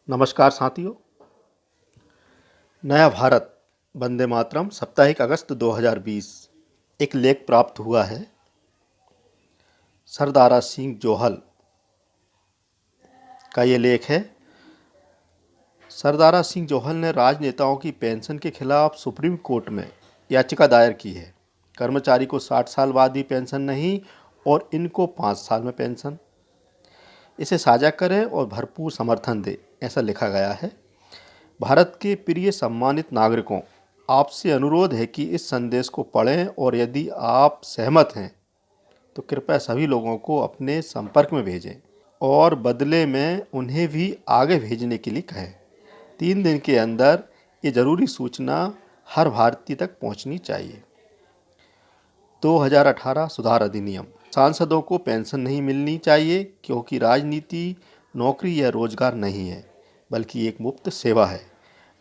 नमस्कार साथियों। नया भारत वंदे मातरम साप्ताहिक अगस्त 2020 एक लेख प्राप्त हुआ है। सरदारा सिंह जोहल का ये लेख है। सरदारा सिंह जोहल ने राजनेताओं की पेंशन के खिलाफ सुप्रीम कोर्ट में याचिका दायर की है। कर्मचारी को 60 साल बाद भी पेंशन नहीं और इनको 5 साल में पेंशन। इसे साझा करें और भरपूर समर्थन दें, ऐसा लिखा गया है। भारत के प्रिय सम्मानित नागरिकों, आपसे अनुरोध है कि इस संदेश को पढ़ें और यदि आप सहमत हैं तो कृपया सभी लोगों को अपने संपर्क में भेजें और बदले में उन्हें भी आगे भेजने के लिए कहें। 3 दिन के अंदर ये ज़रूरी सूचना हर भारतीय तक पहुंचनी चाहिए। 2018 सुधार अधिनियम। सांसदों को पेंशन नहीं मिलनी चाहिए क्योंकि राजनीति नौकरी या रोजगार नहीं है, बल्कि एक मुफ्त सेवा है।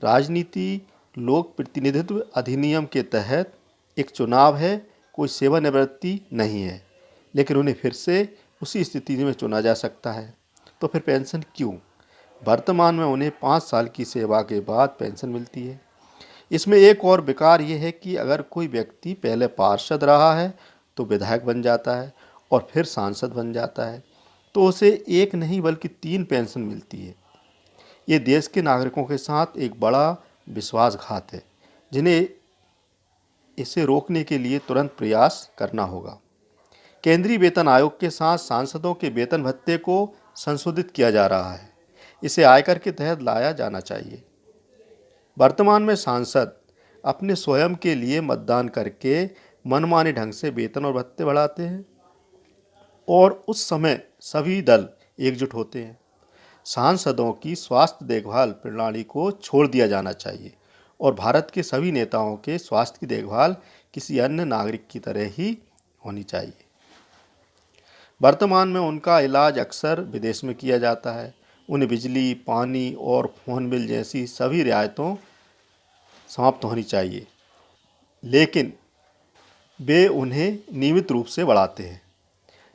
राजनीति लोक प्रतिनिधित्व अधिनियम के तहत एक चुनाव है, कोई सेवानिवृत्ति नहीं है, लेकिन उन्हें फिर से उसी स्थिति में चुना जा सकता है। तो फिर पेंशन क्यों? वर्तमान में उन्हें 5 साल की सेवा के बाद पेंशन मिलती है। इसमें एक और विकार ये है कि अगर कोई व्यक्ति पहले पार्षद रहा है तो विधायक बन जाता है और फिर सांसद बन जाता है, तो उसे एक नहीं बल्कि 3 पेंशन मिलती है। ये देश के नागरिकों के साथ एक बड़ा विश्वासघात है, जिन्हें इसे रोकने के लिए तुरंत प्रयास करना होगा। केंद्रीय वेतन आयोग के साथ सांसदों के वेतन भत्ते को संशोधित किया जा रहा है। इसे आयकर के तहत लाया जाना चाहिए। वर्तमान में सांसद अपने स्वयं के लिए मतदान करके मनमाने ढंग से वेतन और भत्ते बढ़ाते हैं और उस समय सभी दल एकजुट होते हैं। सांसदों की स्वास्थ्य देखभाल प्रणाली को छोड़ दिया जाना चाहिए और भारत के सभी नेताओं के स्वास्थ्य की देखभाल किसी अन्य नागरिक की तरह ही होनी चाहिए। वर्तमान में उनका इलाज अक्सर विदेश में किया जाता है। उन्हें बिजली, पानी और फ़ोन बिल जैसी सभी रियायतों समाप्त होनी चाहिए, लेकिन वे उन्हें नियमित रूप से बढ़ाते हैं।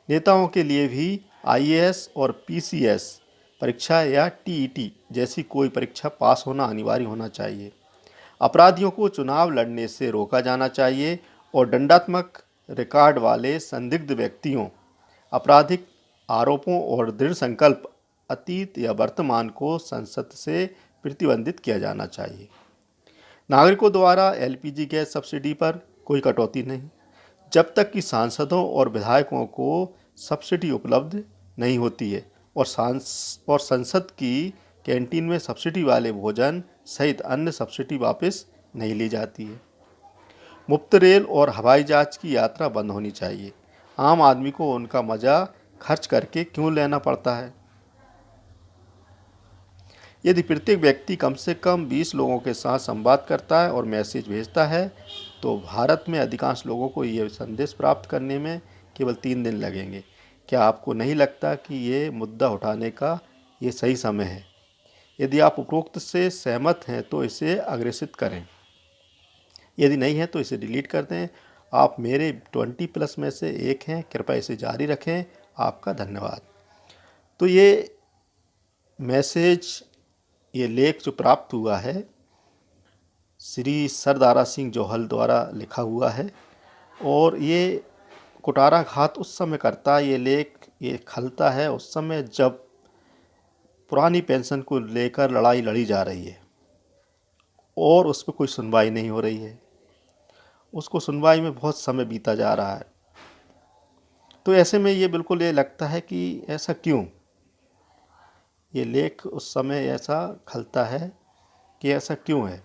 नेताओं के लिए भी आईएएस और पीसीएस परीक्षा या टीईटी जैसी कोई परीक्षा पास होना अनिवार्य होना चाहिए। अपराधियों को चुनाव लड़ने से रोका जाना चाहिए और दंडात्मक रिकॉर्ड वाले संदिग्ध व्यक्तियों, आपराधिक आरोपों और दृढ़ संकल्प अतीत या वर्तमान को संसद से प्रतिबंधित किया जाना चाहिए। नागरिकों द्वारा एलपीजी गैस सब्सिडी पर कोई कटौती नहीं, जब तक कि सांसदों और विधायकों को सब्सिडी उपलब्ध नहीं होती है और संसद की कैंटीन में सब्सिडी वाले भोजन सहित अन्य सब्सिडी वापस नहीं ली जाती है। मुफ्त रेल और हवाई जहाज की यात्रा बंद होनी चाहिए। आम आदमी को उनका मज़ा खर्च करके क्यों लेना पड़ता है? यदि प्रत्येक व्यक्ति कम से कम 20 लोगों के साथ संवाद करता है और मैसेज भेजता है तो भारत में अधिकांश लोगों को ये संदेश प्राप्त करने में केवल 3 दिन लगेंगे। क्या आपको नहीं लगता कि ये मुद्दा उठाने का ये सही समय है? यदि आप उपरोक्त से सहमत हैं तो इसे अग्रेसित करें, यदि नहीं है तो इसे डिलीट कर दें। आप मेरे 20+ में से एक हैं, कृपया इसे जारी रखें। आपका धन्यवाद। तो ये मैसेज, ये लेख जो प्राप्त हुआ है, श्री सरदारा सिंह जोहल द्वारा लिखा हुआ है और ये कुठाराघात उस समय करता है, ये लेख ये खलता है उस समय जब पुरानी पेंशन को लेकर लड़ाई लड़ी जा रही है और उस पर कोई सुनवाई नहीं हो रही है। उसको सुनवाई में बहुत समय बीता जा रहा है। तो ऐसे में ये बिल्कुल ये लगता है कि ऐसा क्यों? ये लेख उस समय ऐसा खलता है कि ऐसा क्यों है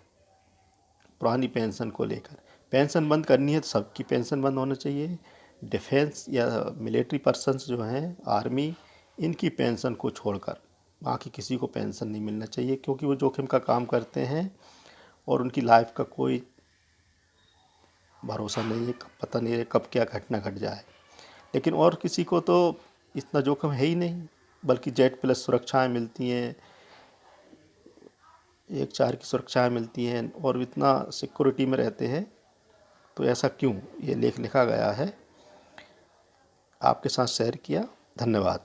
पुरानी पेंशन को लेकर। पेंशन बंद करनी है तो सबकी पेंशन बंद होना चाहिए। डिफेंस या मिलिट्री पर्सन्स जो हैं, आर्मी, इनकी पेंशन को छोड़कर बाकी किसी को पेंशन नहीं मिलना चाहिए, क्योंकि वो जोखिम का काम करते हैं और उनकी लाइफ का कोई भरोसा नहीं है, पता नहीं है कब क्या घटना घट जाए। लेकिन और किसी को तो इतना जोखिम है ही नहीं, बल्कि Z+ सुरक्षाएं मिलती हैं, 1-4 की सुरक्षाएं मिलती हैं और इतना सिक्योरिटी में रहते हैं। तो ऐसा क्यों? ये लेख लिखा गया है, आपके साथ शेयर किया। धन्यवाद।